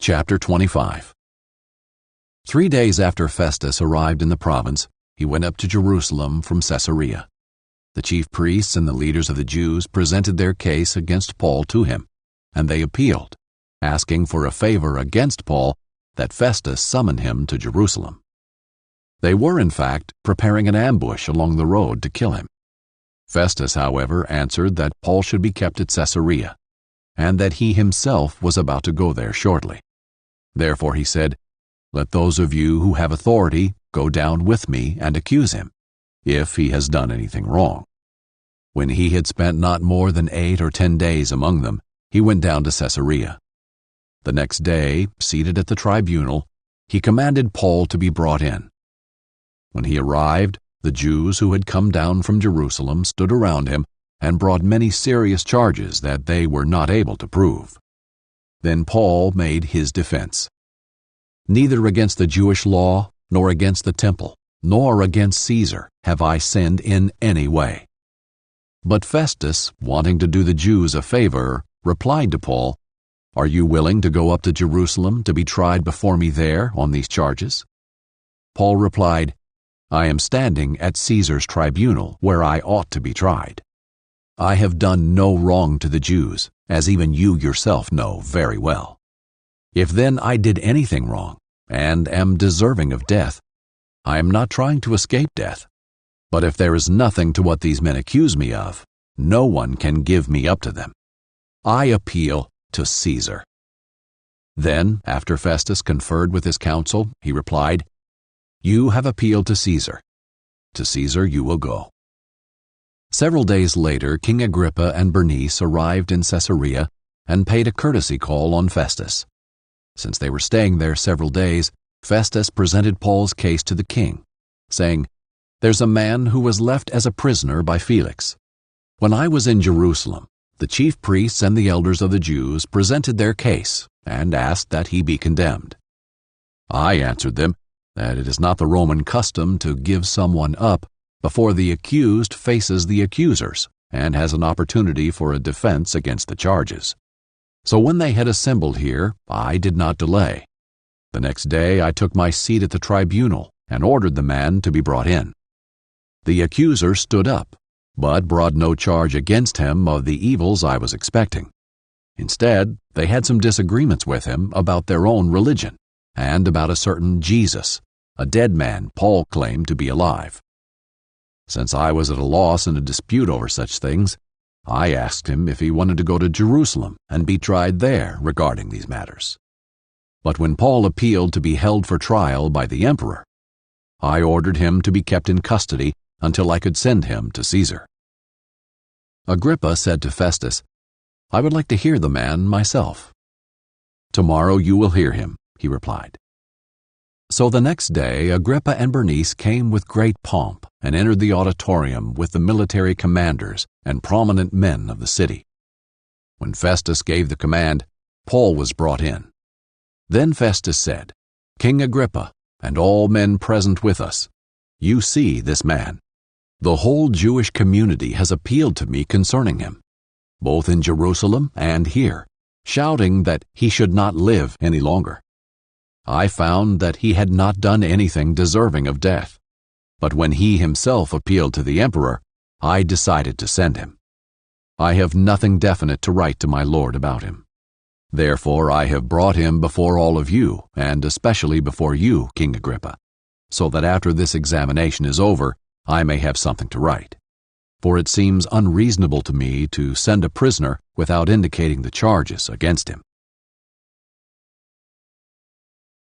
Chapter 25. 3 days after Festus arrived in the province, he went up to Jerusalem from Caesarea. The chief priests and the leaders of the Jews presented their case against Paul to him, and they appealed, asking for a favor against Paul that Festus summon him to Jerusalem. They were, in fact, preparing an ambush along the road to kill him. Festus, however, answered that Paul should be kept at Caesarea, and that he himself was about to go there shortly. Therefore he said, "Let those of you who have authority go down with me and accuse him, if he has done anything wrong." When he had spent not more than 8 or 10 days among them, he went down to Caesarea. The next day, seated at the tribunal, he commanded Paul to be brought in. When he arrived, the Jews who had come down from Jerusalem stood around him and brought many serious charges that they were not able to prove. Then Paul made his defense. "Neither against the Jewish law, nor against the temple, nor against Caesar have I sinned in any way." But Festus, wanting to do the Jews a favor, replied to Paul, "Are you willing to go up to Jerusalem to be tried before me there on these charges?" Paul replied, "I am standing at Caesar's tribunal, where I ought to be tried. I have done no wrong to the Jews, as even you yourself know very well. If then I did anything wrong, and am deserving of death, I am not trying to escape death. But if there is nothing to what these men accuse me of, no one can give me up to them. I appeal to Caesar." Then, after Festus conferred with his council, he replied, "You have appealed to Caesar. To Caesar you will go." Several days later, King Agrippa and Bernice arrived in Caesarea and paid a courtesy call on Festus. Since they were staying there several days, Festus presented Paul's case to the king, saying, "There's a man who was left as a prisoner by Felix. When I was in Jerusalem, the chief priests and the elders of the Jews presented their case and asked that he be condemned. I answered them that it is not the Roman custom to give someone up before the accused faces the accusers and has an opportunity for a defense against the charges. So when they had assembled here, I did not delay. The next day I took my seat at the tribunal and ordered the man to be brought in. The accuser stood up, but brought no charge against him of the evils I was expecting. Instead, they had some disagreements with him about their own religion and about a certain Jesus, a dead man Paul claimed to be alive. Since I was at a loss in a dispute over such things, I asked him if he wanted to go to Jerusalem and be tried there regarding these matters. But when Paul appealed to be held for trial by the emperor, I ordered him to be kept in custody until I could send him to Caesar." Agrippa said to Festus, "I would like to hear the man myself." "Tomorrow you will hear him," he replied. So the next day Agrippa and Bernice came with great pomp and entered the auditorium with the military commanders and prominent men of the city. When Festus gave the command, Paul was brought in. Then Festus said, "King Agrippa, and all men present with us, you see this man. The whole Jewish community has appealed to me concerning him, both in Jerusalem and here, shouting that he should not live any longer. I found that he had not done anything deserving of death, but when he himself appealed to the emperor, I decided to send him. I have nothing definite to write to my lord about him. Therefore I have brought him before all of you, and especially before you, King Agrippa, so that after this examination is over, I may have something to write. For it seems unreasonable to me to send a prisoner without indicating the charges against him."